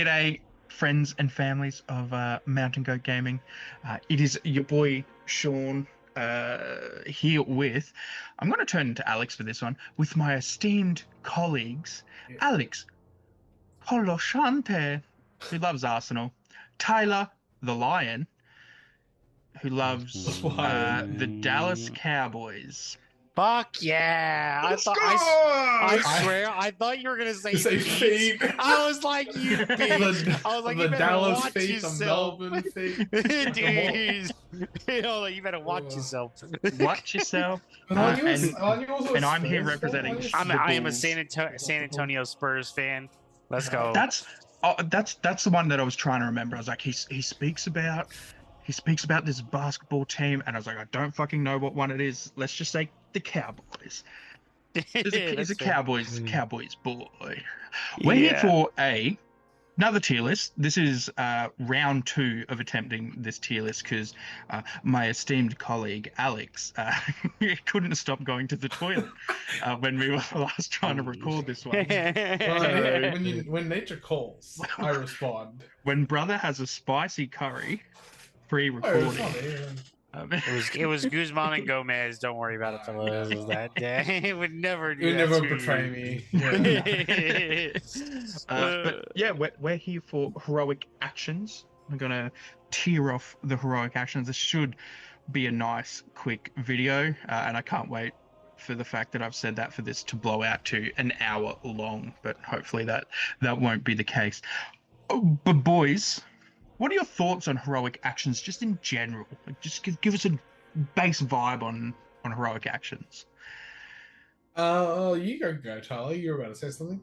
G'day, friends and families of Mountain Goat Gaming. It is your boy Sean here with. I'm going to turn to Alex for this one with my esteemed colleagues, Yeah. Alex Coloshante, who loves Arsenal, Tyler the Lion, who loves the Dallas Cowboys. Fuck yeah! Let's I go! swear, I thought you were gonna say Say feet. feet. I was like, you bitch. I was like, The you better Dallas watch feet, yourself. the Melbourne feet. Dude, you better watch yourself. Watch yourself. But And I'm here representing I am a Bulls. San Antonio Spurs fan. Let's go. That's the one that I was trying to remember. I was like, he speaks about this basketball team, and I was like, I don't fucking know what one it is. Let's just say the Cowboys. He's a Cowboys boy. We're here for another tier list. This is round 2 of attempting this tier list because my esteemed colleague Alex couldn't stop going to the toilet when we were last trying to record this one. When nature calls, I respond. When brother has a spicy curry pre-recording. It was Guzman and Gomez. Don't worry about it, fellas. That day it would never do. You that never to betray you. me. But yeah, we're here for heroic actions. I'm gonna tear off the heroic actions. This should be a nice, quick video, and I can't wait for the fact that I've said that for this to blow out to an hour long. But hopefully that won't be the case. But boys, what are your thoughts on heroic actions, just in general? Like, just give us a base vibe on heroic actions. You go, Tyler. You were about to say something.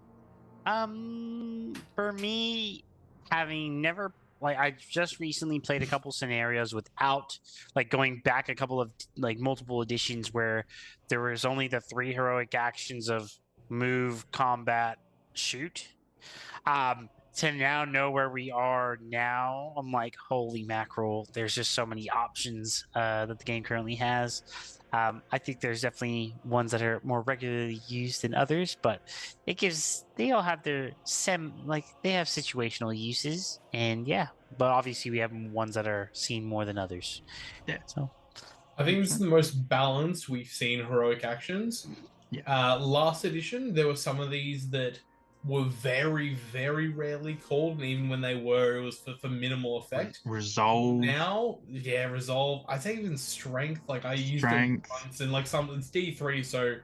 For me, having never I just recently played a couple scenarios without going back a couple of multiple editions where there was only the 3 heroic actions of move, combat, shoot. To now know where we are now, I'm like, holy mackerel, there's just so many options that the game currently has. I think there's definitely ones that are more regularly used than others, but they all have their they have situational uses, and but obviously we have ones that are seen more than others. Yeah. So I think this is the most balanced we've seen heroic actions. Yeah. Last edition, there were some of these that were very, very rarely called, and even when they were, it was for minimal effect. Resolve. Now, resolve. I say even strength. I used it once, and it's D3, so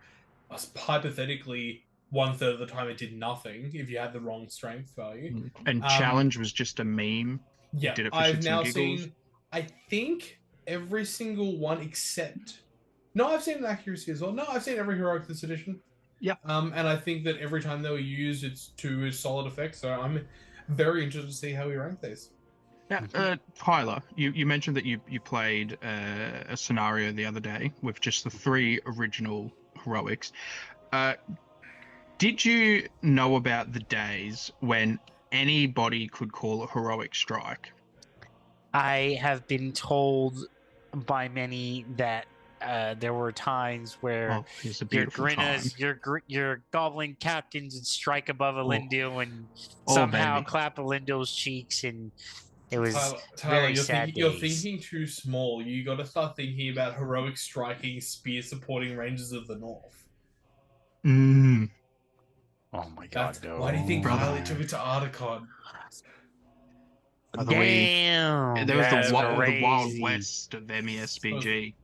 hypothetically, 1/3 of the time it did nothing if you had the wrong strength value. And challenge was just a meme. Yeah, did it for I've shits now and giggles. seen, I think, every single one except. No, I've seen an accuracy as well. No, I've seen every heroic this edition. Yeah. And I think that every time they were used, it's to a solid effect. So I'm very interested to see how we rank these. Now, Tyler, you mentioned that you played a scenario the other day with just the 3 original heroics. Did you know about the days when anybody could call a heroic strike? I have been told by many that there were times where your Grinas, your Goblin captains would strike above Elendil and somehow clap Elendil's cheeks, and it was Tyler, very sad. You're thinking too small. You got to start thinking about heroic striking, spear supporting Rangers of the North. Oh my god! No. Why do you think Kylie took it to Articon? Damn! There was the Wild West of MESBG.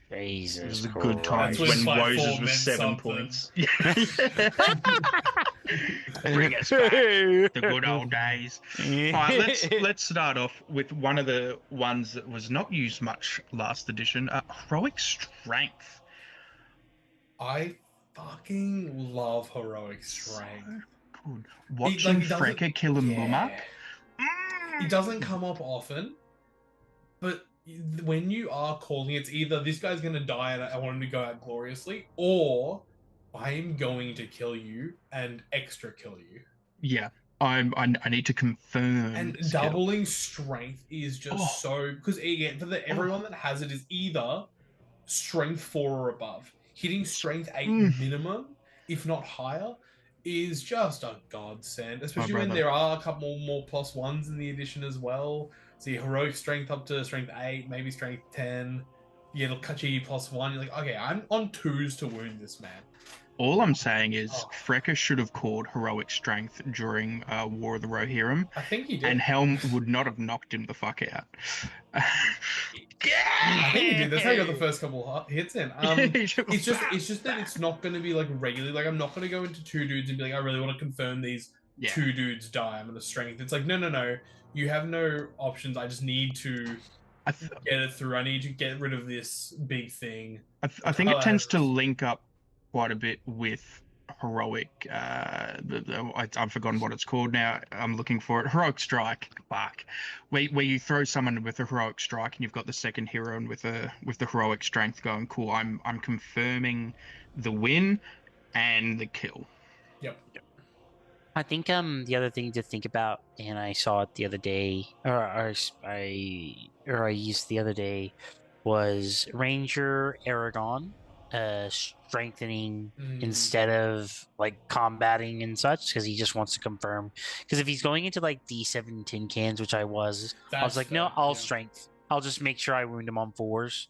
Jesus, it was a good time when Roses was 7 points. Bring us back, the good old days. All right, let's start off with one of the ones that was not used much last edition. Heroic strength. I fucking love heroic strength. So good. Watching Freka kill a Mumak. It doesn't come up often, but when you are calling, it's either this guy's going to die and I want him to go out gloriously, or I'm going to kill you and extra kill you. Yeah, I need to confirm. And doubling strength is just so, because again, for everyone that has it is either strength 4 or above. Hitting strength 8 minimum, if not higher, is just a godsend, especially when brother. there are a couple more +1s in the edition as well. So your heroic strength up to strength 8, maybe strength 10. Yeah, it'll cut you +1. You're like, okay, I'm on 2s to wound this man. All I'm saying is Oh. Freckers should have called heroic strength during War of the Rohirrim, I think he did. and Helm would not have knocked him the fuck out. I think he did. That's how he got the first couple hits in. It's just that it's not going to be like regularly. Like I'm not going to go into 2 dudes and be like, I really want to confirm these 2 dudes die. I'm going to strength. It's like no. You have no options. I just need to get it through. I need to get rid of this big thing. I think it tends to link up quite a bit with heroic. I've forgotten what it's called now. I'm looking for it. Heroic strike. Fuck. Where you throw someone with a heroic strike and you've got the second hero and with the heroic strength going, cool. I'm confirming the win and the kill. Yep. I think the other thing to think about, and I saw it the other day, or I used the other day, was Ranger Aragon, strengthening instead of like combating and such, because he just wants to confirm. Because if he's going into like D7 tin cans, which I was like, no, I'll strength. I'll just make sure I wound him on 4s,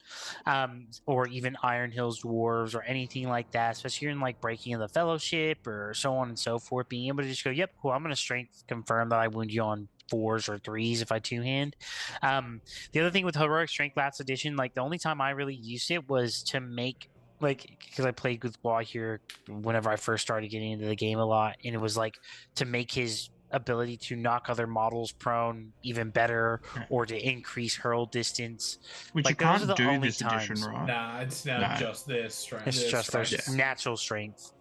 or even Iron Hills Dwarves or anything like that, especially in like Breaking of the Fellowship or so on and so forth. Being able to just go, yep, cool, I'm going to strength confirm that I wound you on 4s or 3s if I 2-hand. The other thing with Heroic Strength last edition, like the only time I really used it was to make, like, because I played with Law here whenever I first started getting into the game a lot, and it was like to make his ability to knock other models prone even better, or to increase hurl distance. Which like, you those can't are the do only this times. edition, right? Nah, it's now just their strength. It's just their natural strength.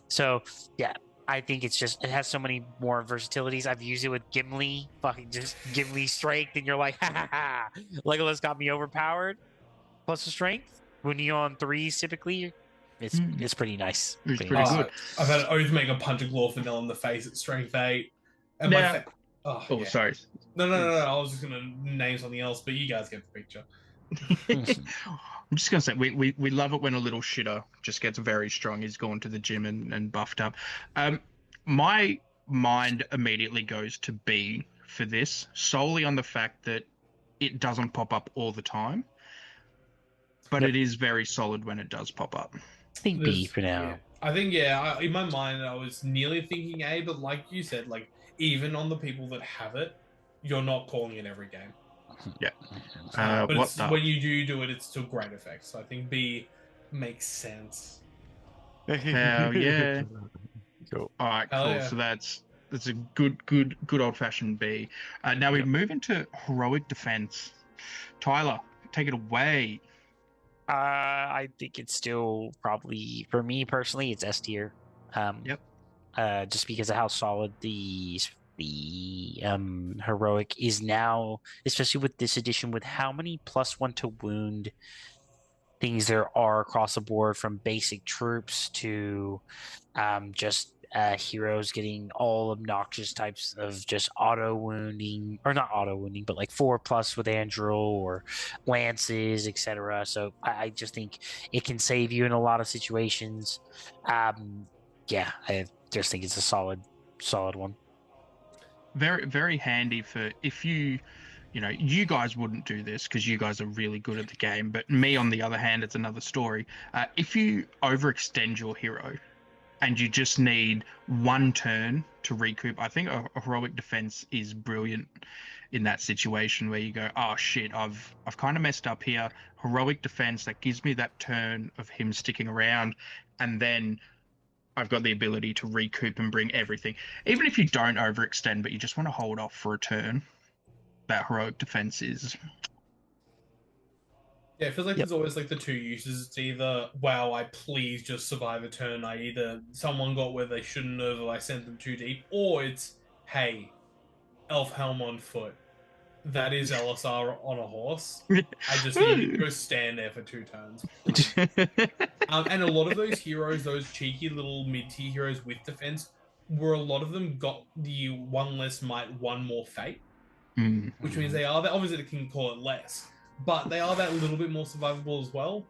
So yeah, I think it has so many more versatilities. I've used it with Gimli, fucking just Gimli strength, and you're like, ha ha ha, Legolas got me overpowered. Plus the strength. When you're on 3s, typically, it's pretty nice. It's pretty good. I've had an Oathmaker punch a Glorfindel in the face at strength 8. And sorry. No. I was just gonna name something else, but you guys get the picture. I'm just gonna say we love it when a little shitter just gets very strong. He's gone to the gym and buffed up. My mind immediately goes to B for this, solely on the fact that it doesn't pop up all the time, but it is very solid when it does pop up. I think B for now. Yeah. I think in my mind I was nearly thinking A, but like you said, like even on the people that have it, you're not calling it every game. Yeah. But when you do it, it's to great effect. So I think B makes sense. Hell yeah. Cool. All right, cool. Yeah. So that's a good old fashioned B. Now we move into heroic defense. Tyler, take it away. I think it's still probably, for me personally, it's S tier. Just because of how solid the heroic is now, especially with this edition, with how many +1 to wound things there are across the board, from basic troops to just heroes getting all obnoxious types of just auto wounding, or not auto wounding, but like 4+ with Andril or lances, etc. So I just think it can save you in a lot of situations. I just think it's a solid one. Very, very handy for if you guys wouldn't do this because you guys are really good at the game, but me, on the other hand, it's another story. If you overextend your hero and you just need 1 turn to recoup, I think a heroic defense is brilliant in that situation where you go, oh shit, I've kind of messed up here. Heroic defense, that gives me that turn of him sticking around, and then I've got the ability to recoup and bring everything. Even if you don't overextend, but you just want to hold off for a turn, that heroic defense is... Yeah, it feels like there's always like the 2 uses. It's either, wow, I please just survive a turn. Either someone got where they shouldn't have, or I sent them too deep. Or it's, hey, elf helm on foot. That is LSR on a horse. I just need to go stand there for 2 turns. And a lot of those heroes, those cheeky little mid-tier heroes with defense, were a lot of them got the 1 less might, 1 more fate. Which means they are that, obviously they can call it less, but they are that little bit more survivable as well.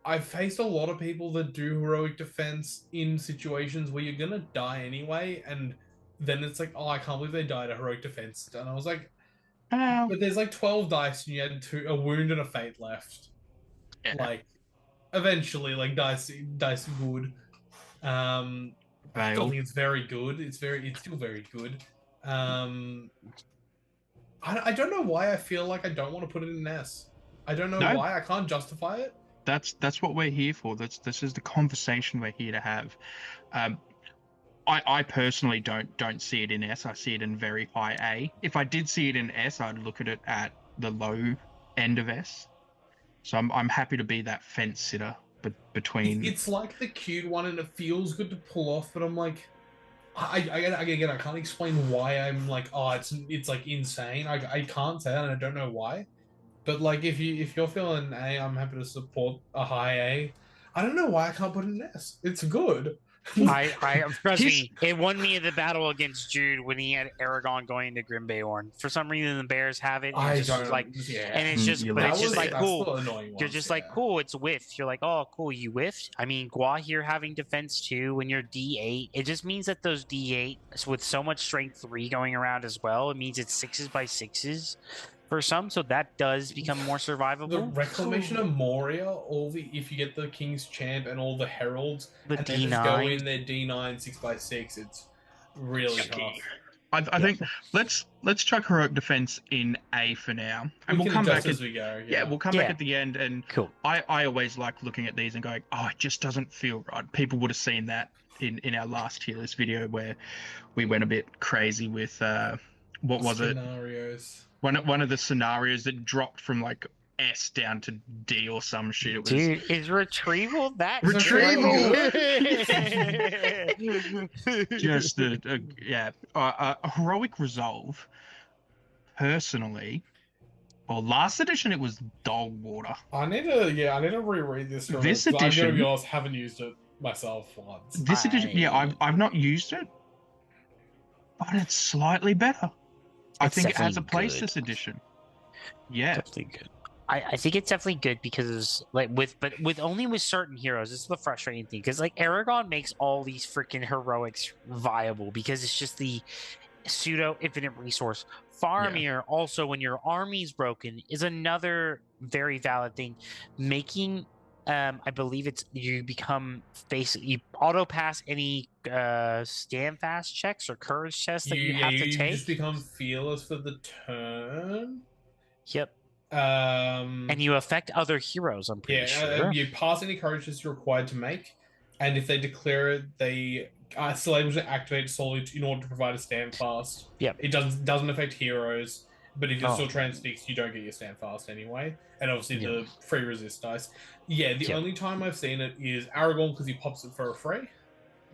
I've faced a lot of people that do heroic defense in situations where you're gonna die anyway, and then it's like, oh, I can't believe they died a heroic defense. And I was like, but there's like 12 dice and you had a wound and a fate left. Yeah. Like, eventually, like dice good. I don't think it's very good. It's still very good. I don't know why I feel like I don't want to put it in an S. I don't know why. I can't justify it. That's what we're here for. This is the conversation we're here to have. I personally don't see it in S. I see it in very high A. If I did see it in S, I'd look at it at the low end of S. So I'm happy to be that fence sitter between. It's like the cute one, and it feels good to pull off. But I'm like, I can't explain why I'm like, oh, it's like insane. I can't say that, and I don't know why. But like, if you're feeling A, I'm happy to support a high A. I don't know why I can't put an S. It's good. I trust me, it won me the battle against Jude when he had Aragorn going into Grim Bayorn. For some reason, the Bears have it. And it's just like, and it's just, but it's just like cool. You're just like cool. It's whiffed. You're like, oh, cool. You whiffed. I mean, Gua here having defense 2 when you're D8. It just means that those D8 with so much strength 3 going around as well. It means it's 6s by 6s. For some, so that does become more survivable. The Reclamation of Moria, if you get the King's Champ and all the Heralds, and D9. then just go in their D9 6x6, it's really tough. I think let's chuck heroic defense in A for now, and we'll come back as we go. Yeah, we'll come back at the end. And cool. I always like looking at these and going, oh, it just doesn't feel right. People would have seen that in our last tier list video where we went a bit crazy with what was it? Scenarios. One of the scenarios that dropped from like S down to D or some shit. It was, dude, is retrieval that retrieval? Just a heroic resolve. Personally, well, last edition it was dog water. I need to reread this. This edition, I'm gonna be honest, haven't used it myself once. This edition, I've not used it, but it's slightly better. I think it has a place this edition. Yeah, definitely good. I think it's definitely good because like with only with certain heroes, this is the frustrating thing because like Aragorn makes all these freaking heroics viable because it's just the pseudo infinite resource. Faramir also, when your army's broken, is another very valid thing. Making I believe it's you become basically you auto pass any stand fast checks or courage tests that you have to take. You just become fearless for the turn. Yep. And you affect other heroes. I'm pretty sure. You pass any courage tests you're required to make, and if they declare it, they are still able to activate solely in order to provide a stand fast. Yep. It doesn't affect heroes. But if you're still transfixed, you don't get your stand fast anyway. And obviously the free resist dice. Yeah, the only time I've seen it is Aragorn because he pops it for a free.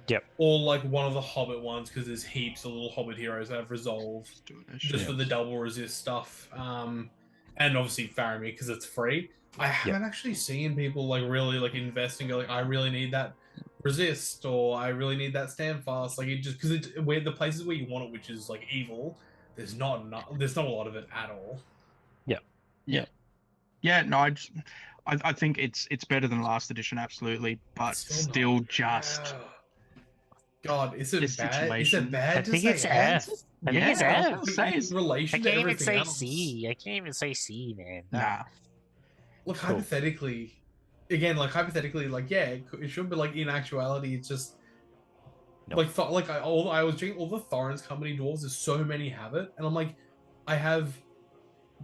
Yep. Or like one of the Hobbit ones because there's heaps of little Hobbit heroes that have resolve just for the double resist stuff. And obviously Faramir because it's free. I haven't actually seen people like really like invest and go like, I really need that resist or I really need that stand fast. Like it just because where the places where you want it, which is like evil. There's not a lot of it at all. Yeah. No, I think it's better than last edition, absolutely, but still just. God, is it bad? Is it bad? I think it's F. I think it's F. I can't even say C. I can't even say C, man. Nah. Look, hypothetically, it should be like in actuality, it's just. Nope. I was drinking all the Thorin's Company dwarves. There's so many have it, and I'm like, I have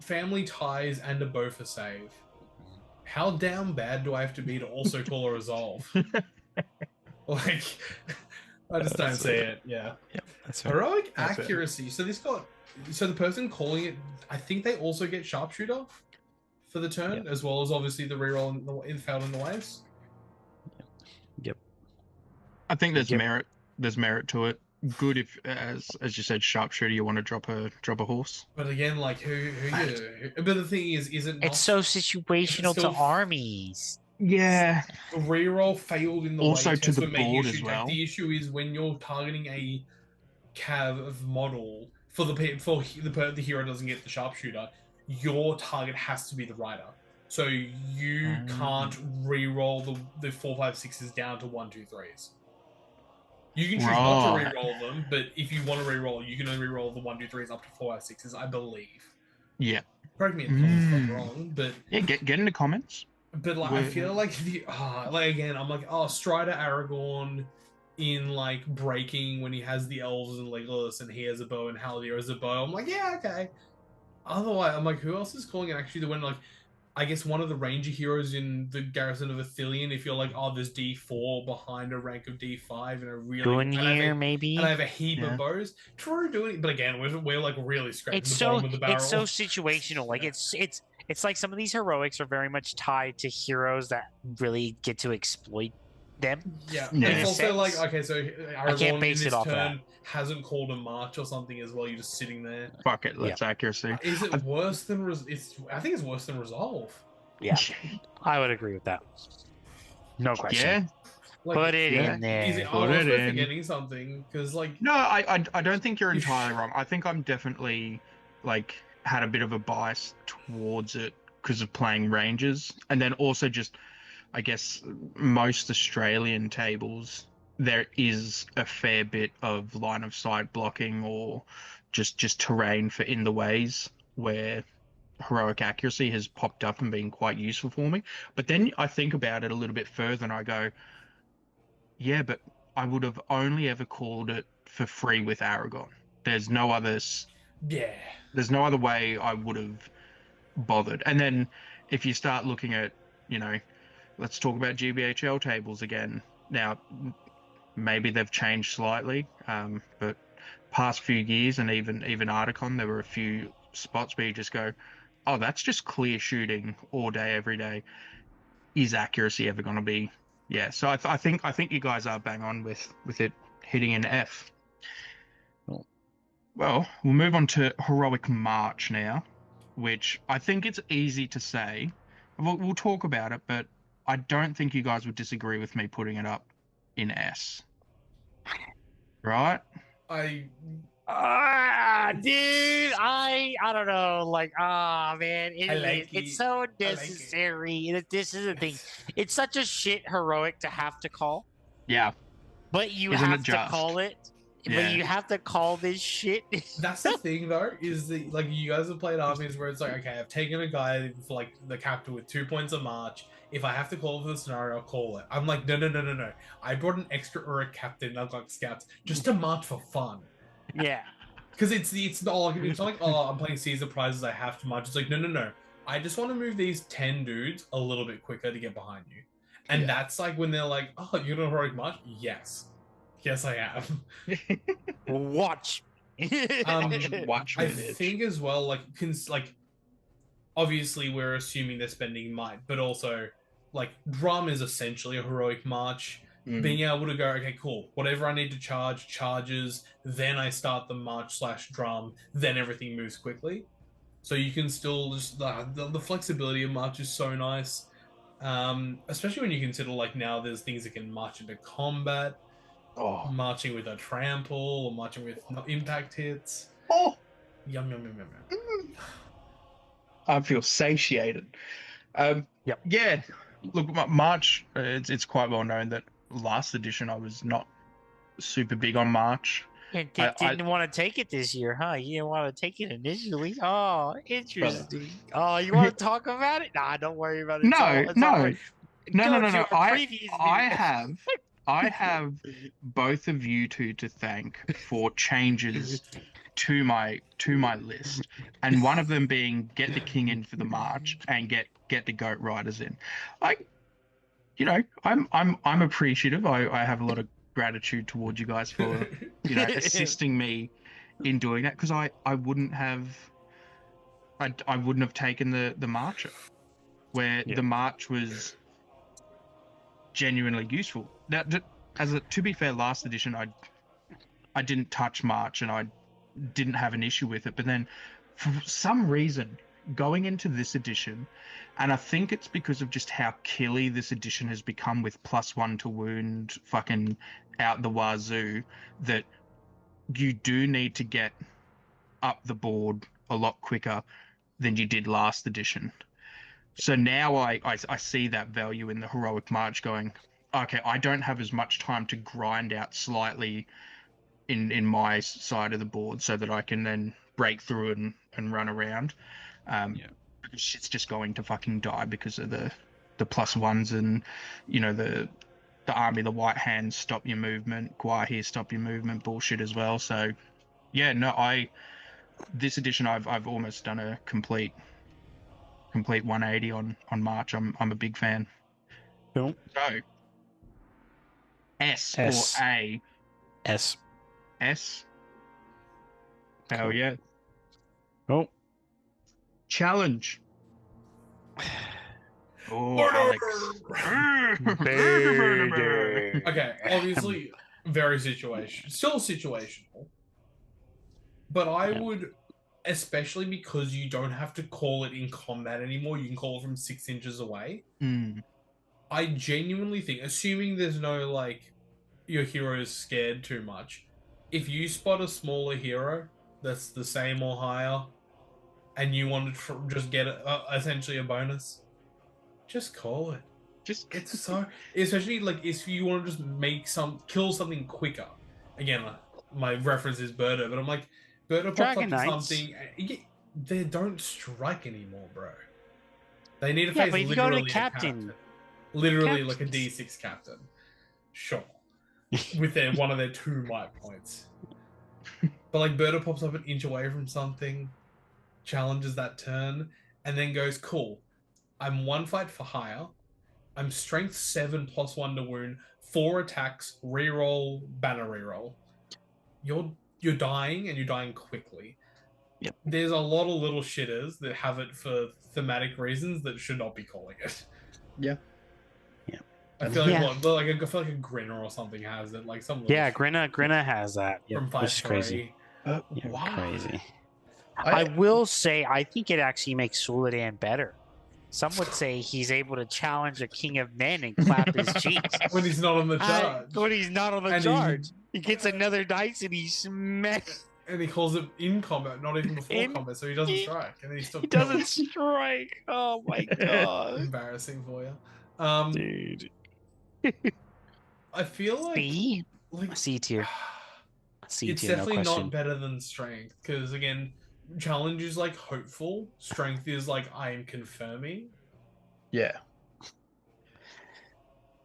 family ties and a bow for save. How damn bad do I have to be to also call a resolve? Like, I just don't see it. Yeah, that's heroic accuracy. So the person calling it, I think they also get sharpshooter for the turn, as well as obviously the reroll in Failed in the Waves. Yep. I think there's merit. There's merit to it. Good if, as you said, sharpshooter. You want to drop a horse. But again, like but the thing is it? Not, it's so situational to armies. Yeah. Reroll failed in the also way to the board as well. The issue is when you're targeting a cav of model for the hero doesn't get the sharpshooter. Your target has to be the rider. So you can't re-roll the 4, 5, 6s down to 1, 2, 3s. You can choose not to re-roll them, but if you want to re-roll, you can only re-roll the 1, 2, 3s up to 4, 5, 6s, I believe. Yeah. Correct me in the comments if I'm wrong, but yeah, get in the comments. But like, I feel like like again, I'm like, oh, Strider Aragorn in like Breaking when he has the elves and Legolas and he has a bow and Haldir has a bow. I'm like, yeah, okay. Otherwise, I'm like, who else is calling it actually the win? Like, I guess one of the ranger heroes in the Garrison of Athelion. If you're like, oh, there's D4 behind a rank of D5 and a really maybe, and I have a heap of bows. True, doing it, but again, we're like really scraping the bottom of the barrel. It's so situational. Like it's like some of these heroics are very much tied to heroes that really get to exploit them. Yeah. It's also like, okay, so Aragorn in this turn hasn't called a march or something as well. You're just sitting there. Fuck it, let's accuracy. Is it worse than I think it's worse than Resolve. Yeah, I would agree with that. No question. Yeah. Like, put it in there. I was forgetting something because like. No, I don't think you're entirely wrong. I think I'm definitely like had a bit of a bias towards it because of playing Rangers, and then also just, I guess, most Australian tables there is a fair bit of line of sight blocking or just terrain for in the ways where heroic accuracy has popped up and been quite useful for me. But then I think about it a little bit further and I go, yeah, but I would have only ever called it for free with Aragon. There's no others. Yeah. There's no other way I would have bothered. And then if you start looking at, let's talk about GBHL tables again. Now, maybe they've changed slightly, but past few years and even Articon, there were a few spots where you just go, oh, that's just clear shooting all day, every day. Is accuracy ever going to be? Yeah, so I think you guys are bang on with it hitting an F. Well, we'll move on to Heroic March now, which I think it's easy to say. We'll talk about it, but I don't think you guys would disagree with me putting it up in S. Right? Dude, I don't know. Like, man, it's so necessary. This is the thing. It's such a shit heroic to have to call. Yeah. But you have to call it. Yeah. But you have to call this shit. That's the thing, though, is that like you guys have played armies where it's like, okay, I've taken a guy for like the captain with 2 points of march. If I have to call for the scenario, I'll call it. I'm like, no. I brought an extra Uruk captain. I've got scouts just to march for fun. Yeah. Because it's not like, oh, I'm playing Caesar prizes, I have to march. It's like, no. I just want to move these 10 dudes a little bit quicker to get behind you. And that's like when they're like, oh, you're going to heroic march? Yes, I am. Watch. Watch. I think as well, like obviously we're assuming they're spending might, but also like drum is essentially a heroic march. Being able to go, okay, cool, whatever I need to charges, then I start the march / drum, then everything moves quickly. So you can still just the flexibility of march is so nice, especially when you consider like now there's things that can march into combat. Marching with a trample or marching with impact hits. Yum. I feel satiated. Yeah, look, March, it's quite well known that last edition I was not super big on March. You didn't want to take it this year, huh? You didn't want to take it initially? Oh, interesting. Oh, you want to talk about it? Nah, don't worry about it. No. I have both of you two to thank for changes to my list, and one of them being get the king in for the march and get the goat riders in. I'm appreciative. I have a lot of gratitude towards you guys for assisting me in doing that, because I wouldn't have taken the marcher where the march was genuinely useful. Now, to be fair, last edition I didn't touch March and I didn't have an issue with it, but then for some reason going into this edition, and I think it's because of just how killy this edition has become with +1 to wound fucking out the wazoo, that you do need to get up the board a lot quicker than you did last edition. So now I see that value in the heroic march going, okay, I don't have as much time to grind out slightly in my side of the board so that I can then break through and run around. Yeah. Because shit's just going to fucking die because of the +1s and the army, the white hands stop your movement, Gwaihir stop your movement bullshit as well. So yeah, no, this edition I've almost done a complete 180 on March. I'm a big fan. Cool. So S S. or A? S. S. Hell Cool. yeah. Oh. Challenge. Oh, Alex. Okay, obviously, very still situational. But I would, especially because you don't have to call it in combat anymore, you can call it from 6 inches away. I genuinely think, assuming there's no, like, your hero is scared too much, if you spot a smaller hero that's the same or higher, and you want to just get essentially a bonus, just call it. It's so, especially like if you want to just kill something quicker. Again, my reference is Birdo, but I'm like, Birdo pops up to something. They don't strike anymore, bro. They need to face but if you go to captain, literally like a D6 captain. Sure, with one of their 2 might points. But like Birdo pops up an inch away from something, challenges that turn, and then goes, cool, I'm 1 fight for higher. I'm strength 7 +1 to wound, 4 attacks, reroll, banner reroll. You're dying, and you're dying quickly. Yep. There's a lot of little shitters that have it for thematic reasons that should not be calling it. Yeah. Yeah. I feel like I feel like a Grinner or something has it. Like some. Yeah, Grinner has that. Yep, From 5 which is crazy. Wow. Crazy. I will say, I think it actually makes Suladan better. Some would say he's able to challenge a king of men and clap his cheeks. When he's not on the charge. When he's not on the charge. He gets another dice and he smacks. And he calls it in combat, not even before combat, so he doesn't strike. And then he doesn't strike. Oh my god. Embarrassing for you. Dude. I feel like... C tier. It's definitely not better than strength, because again... Challenge is like hopeful. Strength is like I am confirming. Yeah.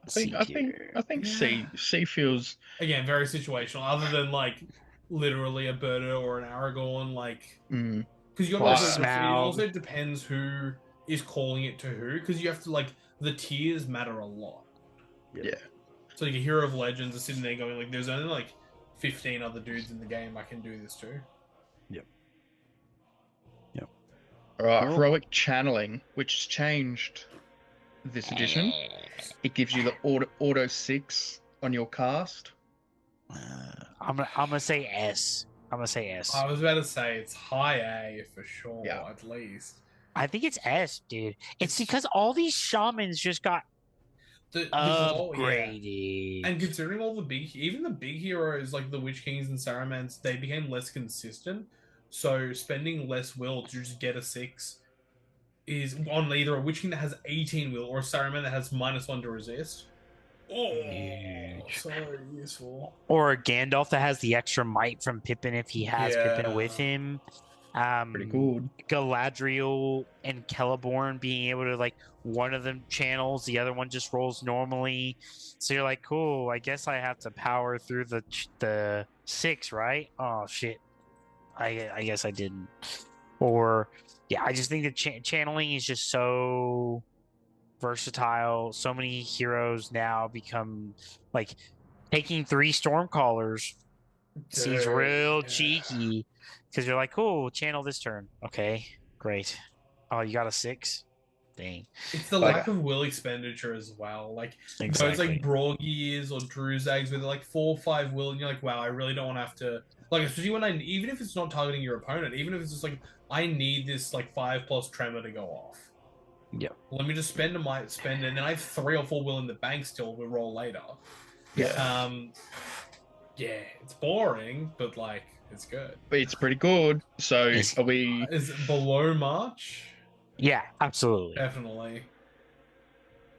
I think C feels again very situational. Other than like literally a Birdo or an Aragorn, like because you it also depends who is calling it to who. Because you have to like the tiers matter a lot. Yeah. So like a Hero of Legends is sitting there going like, there's only like 15 other dudes in the game I can do this to. All right, heroic channeling, which has changed this edition. It gives you the auto 6 on your cast. I'm gonna say S. I was about to say it's high A for sure, at least. I think it's S, dude. It's because all these shamans just got upgraded. And considering all even the big heroes like the Witch Kings and Saruman's, they became less consistent. So spending less will to just get a 6 is on either a Witch King that has 18 will or a Saruman that has -1 to resist. Oh, so useful. Or a Gandalf that has the extra might from Pippin if he has Pippin with him. Pretty good. Galadriel and Celeborn being able to like one of them channels, the other one just rolls normally. So you're like, cool. I guess I have to power through the 6, right? Oh shit. I guess I didn't. Or I just think that channeling is just so versatile. So many heroes now become like taking 3 Stormcallers seems real cheeky because you're like, cool, channel this turn. Okay, great. Oh, you got a 6? Dang. It's the lack of will expenditure as well. Like those like Brogiers or Druzags with like 4 or 5 will, and you're like, wow, I really don't want to have to. Like, especially when even if it's not targeting your opponent, even if it's just like, I need this like 5+ tremor to go off. Yeah. Let me just spend it, and then I have 3 or 4 will in the bank still to roll later. Yeah. It's boring, but like, it's good. But it's pretty good. So Is it below March? Yeah, absolutely. Definitely.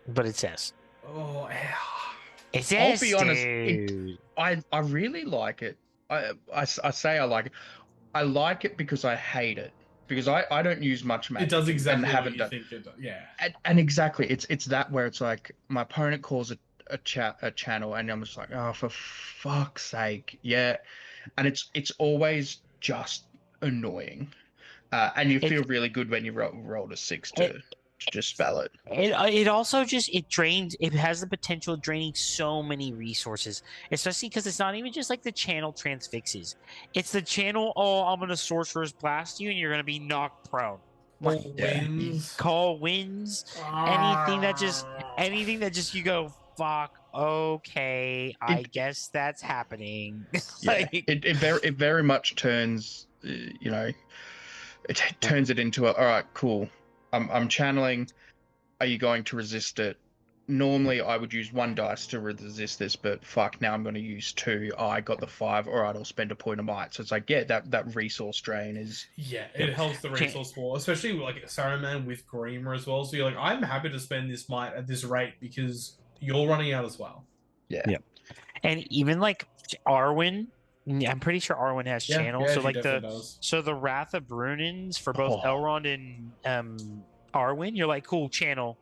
But it says. Oh, yeah. It I'll says, be honest, dude. I really like it. I say I like it. I like it because I hate it. Because I don't use much It does magic and exactly what haven't you done. think it does. Yeah. And exactly, it's that where it's like my opponent calls a channel, and I'm just like, oh, for fuck's sake, yeah. And it's always just annoying. And you It feel really good when you rolled a six it to just spell it. it also just it drains. It has the potential of draining so many resources, especially because it's not even just like the channel transfixes. It's the channel. Oh, I'm gonna sorcerer's blast you, and you're gonna be knocked prone. Like All Yeah. wins. call wins, anything that just you go fuck. Okay, I It guess that's happening. Yeah, Like, it very much turns, it turns it into a, all right, cool. I'm channeling. Are you going to resist it? Normally, I would use one dice to resist this, but fuck, now I'm going to use two. Oh, I got the five. All right, I'll spend a point of might. So it's like, yeah, that resource drain is. Yeah, Yep. it helps the Can't- resource more, especially like Saruman with Grima as well. So you're like, I'm happy to spend this might at this rate because you're running out as well. Yeah. Yep. And even like Arwen, I'm pretty sure Arwen has Yeah, channel. yeah, So she like definitely does. the Wrath of Brunins for both Oh, Elrond and Arwen, you're like cool channel.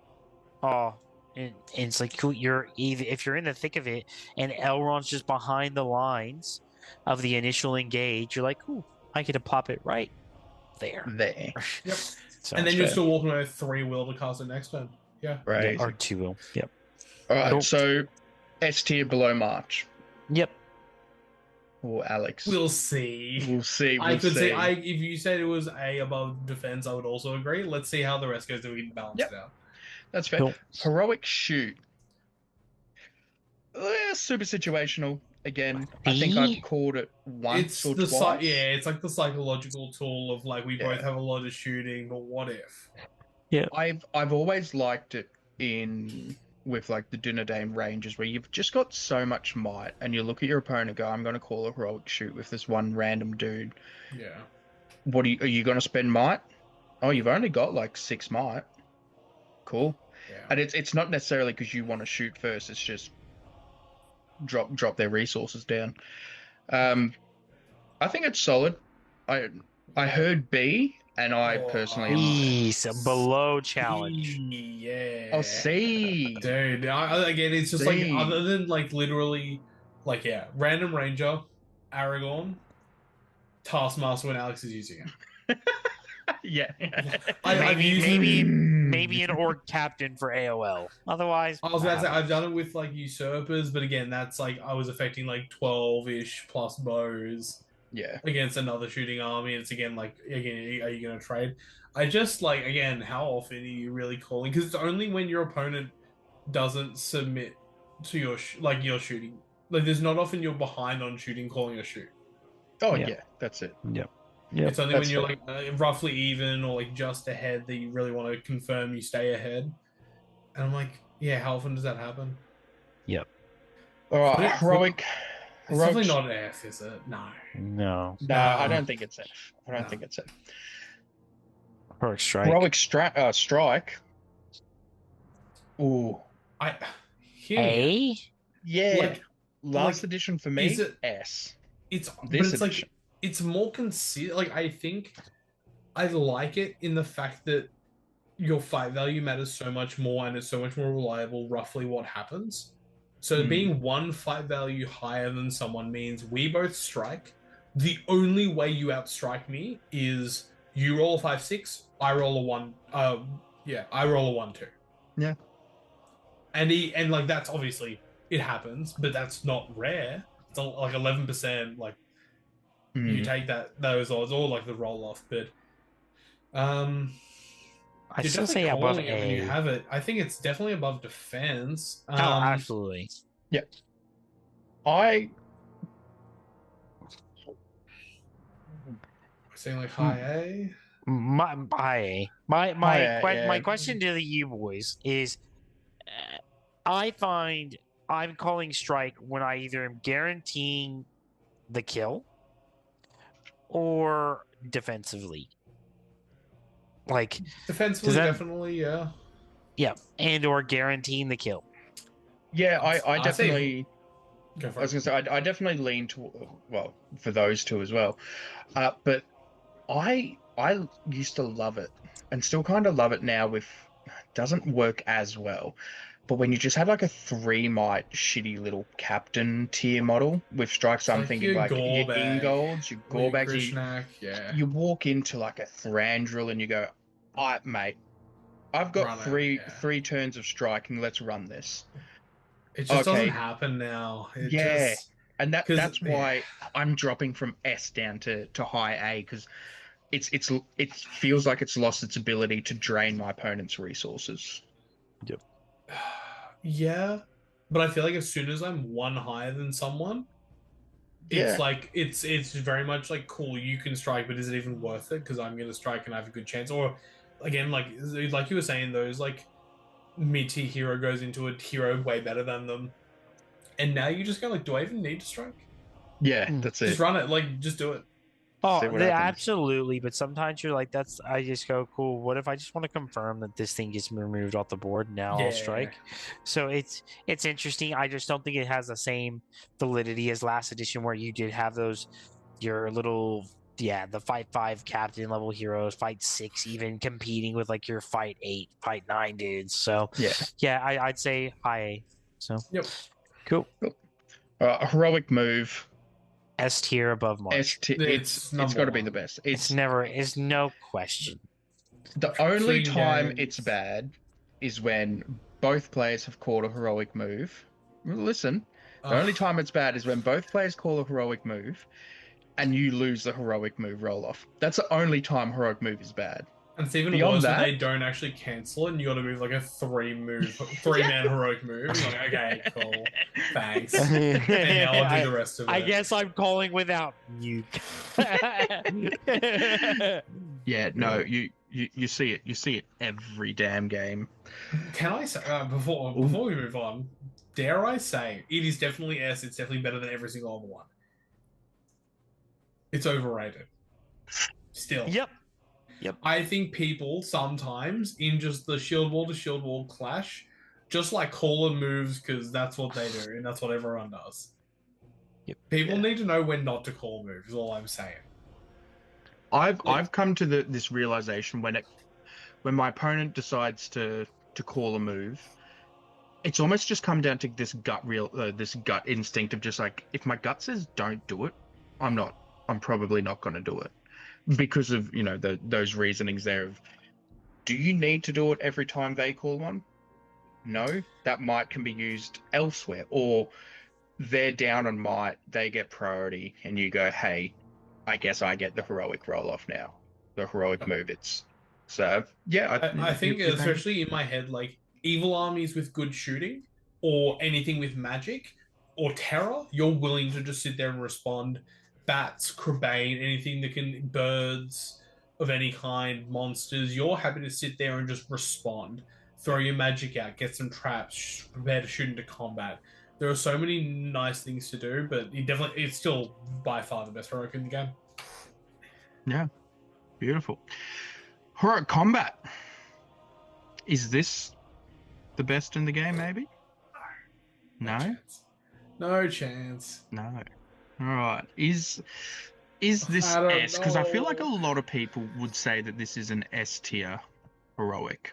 Oh, and it's like cool. You're even if you're in the thick of it, and Elrond's just behind the lines of the initial engage. You're like, cool. I get to pop it right there. there. Yep. So And then much you're better. still walking away with 3 will to cast it next turn. Yeah. Yeah, Crazy. or two will. Yep. All right, Cool. so S tier below March. Yep. Or Alex. We'll see. We'll see. I We'll could see. say if you said it was A above defense, I would also agree. Let's see how the rest goes so we can balance Yep. it out. That's fair. Cool. Heroic shoot. Super situational. Again, I think See? I've called it once It's or the twice. it's like the psychological tool of like we both Yeah. have a lot of shooting, but what if? I've always liked it in with like the Dunedain ranges where you've just got so much might and you look at your opponent and go, I'm gonna call a heroic shoot with this one random dude. Yeah. What are you gonna spend might? Oh, you've only got like 6 might. Cool. Yeah. And it's not necessarily because you want to shoot first, it's just drop their resources down. I think it's solid. I heard B, and I personally am. He's a below challenge. Yeah. Oh, C. Dude, again, it's just like See. other than like literally, like yeah, random ranger, Aragorn, Taskmaster when Alex is using it. Yeah. I've used it. Maybe an orc captain for AOL. Otherwise, I was about to say I've done it with like usurpers, but again, that's like I was affecting like 12-ish plus bows Yeah. against another shooting army. It's again like again, are you gonna trade? I just like again, how often are you really calling? Because it's only when your opponent doesn't submit to your your shooting. Like there's not often you're behind on shooting, calling a shoot. Oh Yeah. yeah, that's it. Yep. It's only That's when you're like roughly even or like just ahead that you really want to confirm you stay ahead. And I'm like, yeah, how often does that happen? All right, But heroic. It's definitely not F, is it? No. No. No, I don't think it's F. I don't No. think it's F. Heroic strike. Heroic strike. Ooh, A. yeah. Like- Last edition for me, is it- S. It's but This it's edition. like it's more like I think I like it in the fact that your fight value matters so much more and it's so much more reliable roughly what happens. So being one fight value higher than someone means we both strike. The only way you outstrike me is you roll a 5-6, I roll a 1 I roll a 1-2. Yeah. And like that's obviously it happens, but that's not rare. It's like 11% like you take those odds or like the roll off, but I you're still definitely say above calling it when you A. have it. I think it's definitely above defense. Oh, absolutely. I Saying like high A. My yeah. question to you boys is, I find I'm calling strike when I either am guaranteeing the kill or defensively. Like, Defensively, that- definitely, yeah. yeah, and or guaranteeing the kill. Yeah, I I'd say- definitely. Go I for was it. gonna say I definitely lean to, well, for those two as well. But I used to love it and still kind of love it now. With doesn't work as well, but when you just have like a 3 might shitty little captain tier model with strikes, It's I'm like thinking your like your Gorbag, Ingolds, your or your Gorbags. Grishnak, yeah. You walk into like a Thranduil and you go, "I mate, I've got Run it, three yeah. three turns of striking. Let's run this." It just doesn't Okay, happen now. It yeah. just And because that's why I'm dropping from S down to high A, because it feels like it's lost its ability to drain my opponent's resources. yeah, but I feel like as soon as I'm one higher than someone, it's Yeah. like it's very much like, cool, you can strike, but is it even worth it? Because I'm gonna strike and I have a good chance. Or again, like you were saying, those like mid-tier hero goes into a hero way better than them, and now you just go like, do I even need to strike? Yeah, that's Just it. run it, like just do it. See Oh, what happens. absolutely. But sometimes you're like, that's. I just go, cool. What if I just want to confirm that this thing gets removed off the board? Now I'll Yeah. strike. So it's interesting. I just don't think it has the same validity as last edition, where you did have those your little the fight 5 captain level heroes, fight 6 even competing with like your fight 8, fight 9 dudes. So Yeah. I'd say high A. So Yep. cool. A heroic move. S tier above March. It's number got to be one. the best. It's never. It's no question. The only Clean time games. it's bad is when both players have called a heroic move. Listen, the only time it's bad is when both players call a heroic move and you lose the heroic move roll off. That's the only time heroic move is bad. And it's even Beyond worse when that- they don't actually cancel it and you gotta move like a 3-man heroic move. You're like, okay, cool. Thanks. And now I'll do the rest of it. I guess I'm calling without you. Yeah, no, you see it. You see it every damn game. Can I say, before we move on, dare I say, it is definitely S, it's definitely better than every single other one. It's overrated. Still. Yep. I think people sometimes, in just the shield wall to shield wall clash, just like calling moves because that's what they do and that's what everyone does. Yep. People need to know when not to call moves, is all I'm saying. I've come to this realization when my opponent decides to call a move, it's almost just come down to this gut instinct of just like, if my gut says don't do it, I'm probably not going to do it, because of those reasonings there of, do you need to do it every time they call one? No, that might can be used elsewhere, or they're down on might, they get priority, and you go, hey, I guess I get the heroic roll off now, the heroic move. It's so yeah. I think, especially in my head, like evil armies with good shooting, or anything with magic, or terror, you're willing to just sit there and respond. Bats, Crabane, anything that can, birds of any kind, monsters, you're happy to sit there and just respond. Throw your magic out, get some traps, prepare to shoot into combat. There are so many nice things to do, but it's still by far the best heroic in the game. Yeah, beautiful. Heroic combat. Is this the best in the game? Maybe. No. Chance. No chance. No. All right. Is this I don't S? Because I feel know. like a lot of people would say that this is an S tier heroic.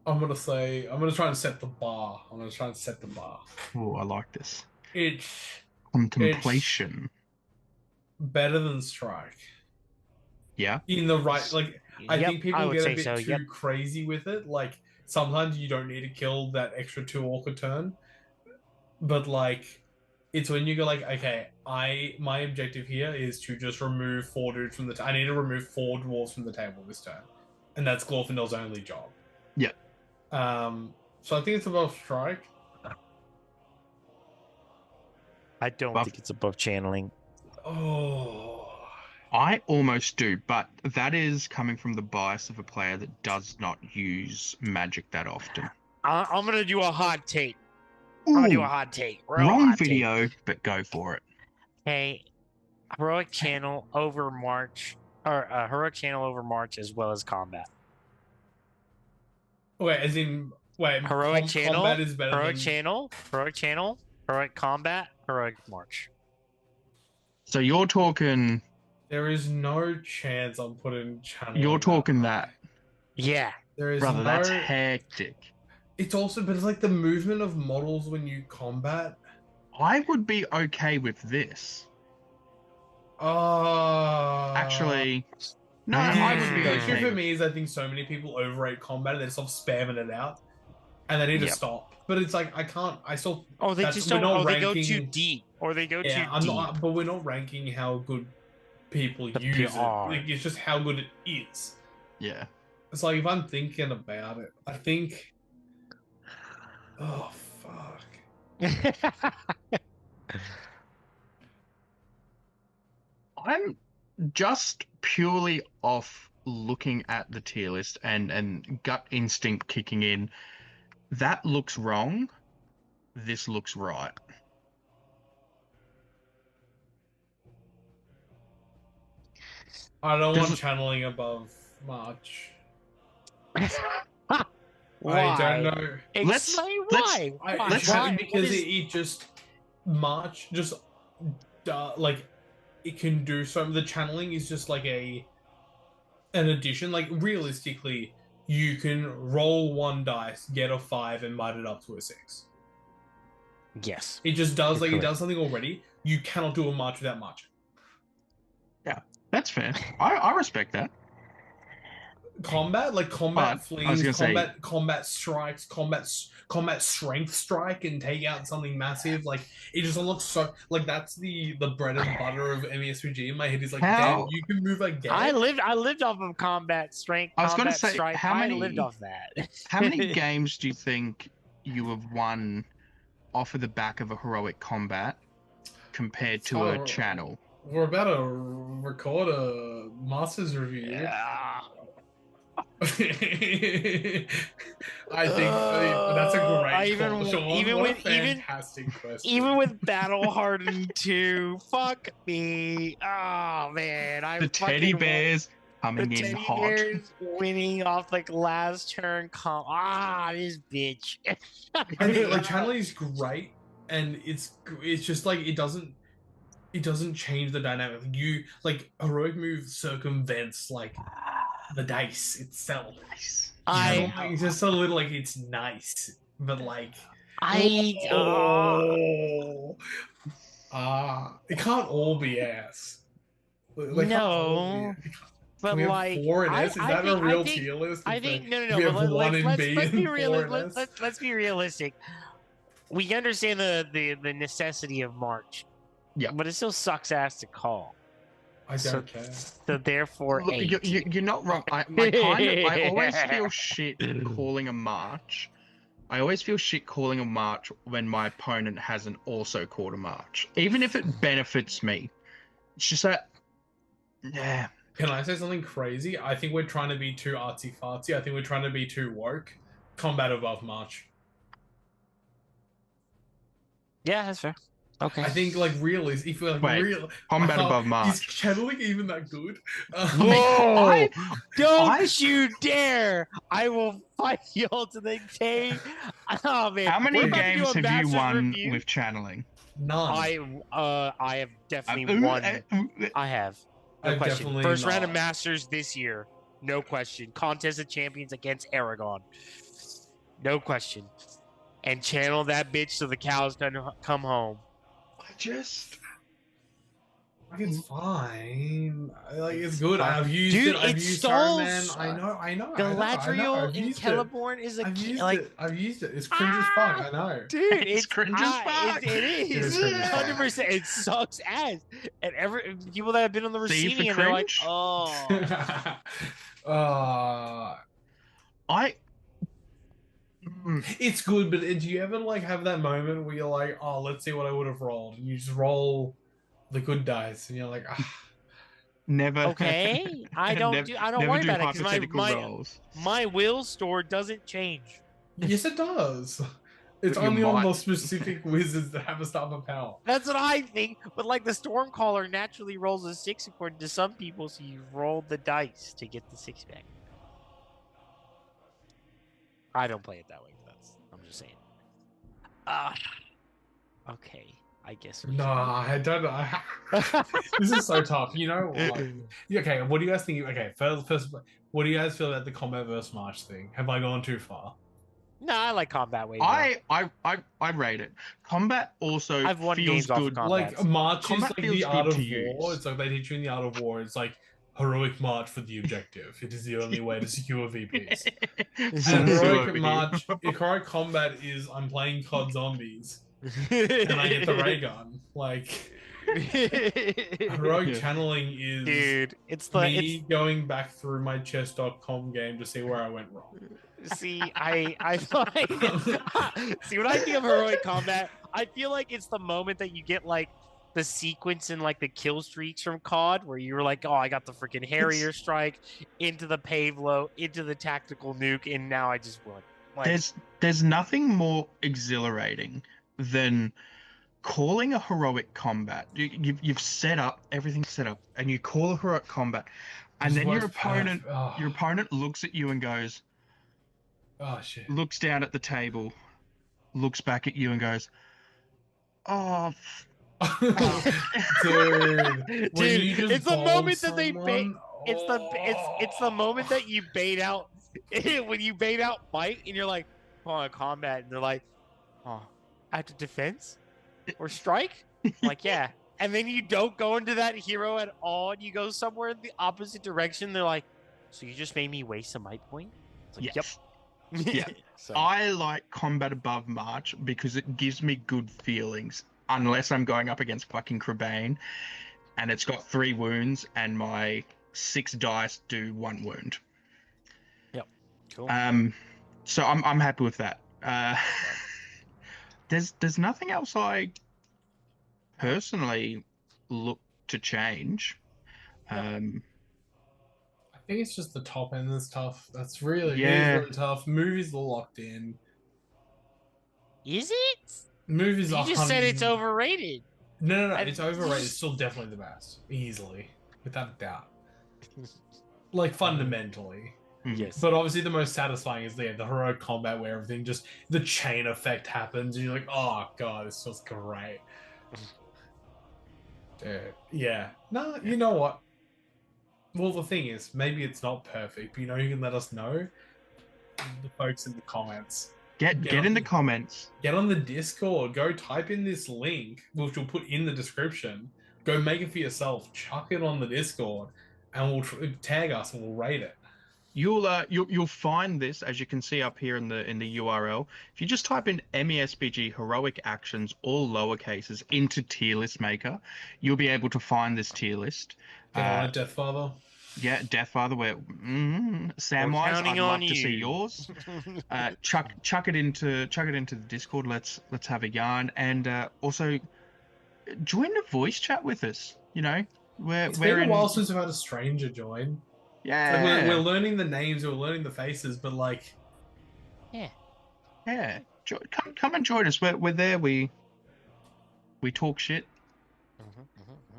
I'm gonna try and set the bar. Oh, I like this. It's Contemplation. better than Strike. Yeah. In the right, like, I Yep, think people I would get a say bit so, too yep. crazy with it. Like, sometimes you don't need to kill that extra 2 orc a turn, but like, it's when you go like, okay, my objective here is to just remove 4 dudes from the. I need to remove 4 dwarves from the table this turn, and that's Glorfindel's only job. Yeah. So I think it's above Strike. I don't think it's above channeling. Oh. I almost do, but that is coming from the bias of a player that does not use magic that often. I'm gonna do a hot take. I'm gonna do a hot take. Wrong hot video, but go for it. Hey, heroic channel over March or heroic channel over March as well as combat. Wait, as in Heroic channel, combat is better heroic than channel, heroic channel, heroic combat, heroic March. So you're talking. There is no chance I'm putting channel. You're talking that. Yeah. There is Brother, no. that's hectic. It's also, but it's like the movement of models when you combat. I would be okay with this. Actually, no, I would be The issue okay. for with- me is I think so many people overrate combat and they stop spamming it out, and they need to Yep. stop. But it's like I can't. I still. Oh, they That's- just we're don't. not Oh, they go too ranking- deep, or they go Yeah, too I'm deep. not. But we're not ranking how good people The use it. PR. Like, it's just how good it is. Yeah. It's like if I'm thinking about it, I think. Oh fuck. I'm just purely off looking at the tier list and gut instinct kicking in. That looks wrong. This looks right. I don't Does want it- channeling above March. Why? I don't know. Explain let's- why. I, Why? it's Why? because What is- it just March just like it can do so. The channeling is just like an addition. Like realistically, you can roll one dice, get a 5, and mud it up to a 6. Yes. It just does You're like it correct. does something already. You cannot do a march without marching. That's fair. I respect that. Combat, like But, combat I was flings, gonna say- combat strikes, combat strength strike and take out something massive. Like it just looks so like that's the bread and butter of MESBG in my head. Is like, How- damn, you can move like Garrett. I lived off of combat strength. I was gonna combat say, strike. how I many- lived off that. How many games do you think you have won off of the back of a heroic combat compared to a Oh. channel? We're about to record a Masters review. Yeah. I think that's a great even- call, Sean. even What a with- even- fantastic question. Even with Battle Hardened 2, fuck me. Oh man, I The teddy fucking bears the coming in teddy hot. bears winning off like last turn. This bitch. I think like channeling is great, and it's just like it doesn't change the dynamic. You like heroic move circumvents like the dice itself. It's just a little like it's nice, but like it can't all be ass. Like, can't all No, be- but Can we have like 4 in I- S? Is I that think- a real I think- tier list? I Is think that- no. we have But 1 in let's B be and 4 in realistic. S? Let's be realistic. We understand the necessity of March. Yeah. But it still sucks ass to call. I So, don't care. so therefore, Look, 8. you're not wrong. I always feel shit calling a march. I always feel shit calling a march when my opponent hasn't also called a march, even if it benefits me. It's just that, yeah. Can I say something crazy? I think we're trying to be too artsy fartsy. I think we're trying to be too woke. Combat above March. Yeah, that's fair. Okay. I think like realistic. If like Wait, real Combat above Is march. channeling even that good? Whoa! Don't I- you dare! I will fight you all to the day. Oh man! How many we're about to do games a have you Masters won review. with channeling? None. I have definitely won. I have. No I've question. definitely First round of not. Masters this year. No question. Contest of Champions against Aragon. No question. And channel that bitch so the cows can come home. Like, it's fine. Like it's good. I've used Dude, it. I've it used stalls. Starman. I know. I know. Galadriel I've in used it. Celeborn is a I've key. used Like, it. I've used it. It's cringe as fuck. I know. dude, It's cringe as fuck. It is. is cringe as fuck. 100%. It sucks ass. And people that have been on the See, receiving for end, they're like, cringe? oh. It's good, but do you ever like have that moment where you're like, oh, let's see what I would have rolled, and you just roll the good dice, and you're like, ah. Never. Okay. I don't never worry do about it because hypothetical my rolls. will store doesn't change. Yes, it does. It's You only on might. the specific wizards that have a star of power. That's what I think. But like the Stormcaller naturally rolls a 6 according to some people, so you roll the dice to get the 6 back. I don't play it that way. I'm just saying. Okay. I guess. No, I don't know. This is so tough. You know what? Okay, what do you guys think? Okay, first, what do you guys feel about the combat versus march thing? Have I gone too far? No, I like combat way more. I rate it. Combat also I've won feels games off of good. combat. Like march Combat is like feels the art good of to war. use. It's like they teach you in the art of war. It's like heroic march for the objective. It is the only way to secure VPs. Sun Tzu over Heroic here. march, heroic combat is I'm playing COD zombies and I get the ray gun. Like heroic Yeah. see is Dude, it's me going back through my chess.com game to see where I went wrong. see, I like see when I think of heroic combat, I feel like it's the moment that you get like the sequence in like the kill streaks from COD where you were like, oh, I got the freaking Harrier strike into the Pavlo, into the tactical nuke, and now I just won. Like, There's nothing more exhilarating than calling a heroic combat. You've set up everything's set up, and you call a heroic combat, and This then your works opponent perfect. Oh. your opponent looks at you and goes, Oh shit. looks down at the table, looks back at you and goes, oh. Dude, when you dude, just it's the bold moment that they bait. someone, It's the moment that you bait out when you bait out fight and you're like, oh, combat, and they're like, oh, after defense or strike, like yeah, and then you don't go into that hero at all, and you go somewhere in the opposite direction. They're like, so you just made me waste a might point. It's like, Yes. Yep. Yeah. So, I like combat above March because it gives me good feelings. Unless I'm going up against fucking Crabane, and it's got 3 wounds, and my 6 dice do 1 wound. yep. Cool. So I'm happy with that. There's nothing else I personally look to change. I think it's just the top end that's tough. That's really, Yeah. it is really tough. Movies are locked in. Is it? Movies You are just said it's overrated. No, it's overrated. It's still definitely the best. Easily. Without a doubt. Like, fundamentally. Yes. But obviously the most satisfying is the heroic combat where everything just, the chain effect happens and you're like, oh god, this feels great. Dude, yeah. No, you know what? Well, the thing is, maybe it's not perfect, but you know, you can let us know. The folks in the comments. Get in the comments. Get on the Discord. Go type in this link, which we'll put in the description. Go make it for yourself. Chuck it on the Discord, and we'll tag us and we'll rate it. You'll find this, as you can see up here in the URL. If you just type in MESBG heroic actions, all lowercases, into tier list maker, you'll be able to find this tier list. Get on it, Deathfather. Yeah, Deathfather. Where Samwise, I'd love to see yours. Chuck it into the Discord. Let's have a yarn, and also join the voice chat with us. You know, It's been a while since we've had a stranger join. Yeah, like we're learning the names, we're learning the faces, but like, yeah. Come and join us. We're there. We talk shit.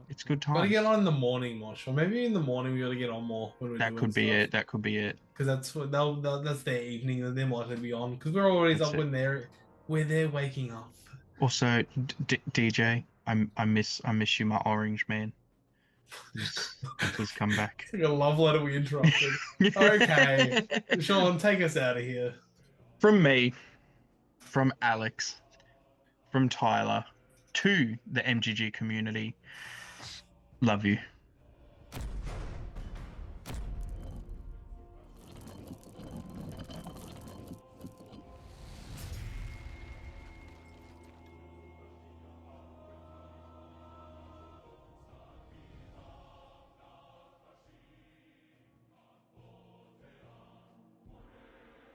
It's good time. Gotta get on in the morning, Mosh, or maybe in the morning we gotta get on more. That could be it. That could be it. Because that's what that's their evening that they're likely to be on. Because we're always up when they're waking up. Also, DJ, I miss you, my orange man. Please come back. It's like a love letter we interrupted. Okay, Sean, take us out of here. From me, from Alex, from Tyler, to the MGG community. Love you.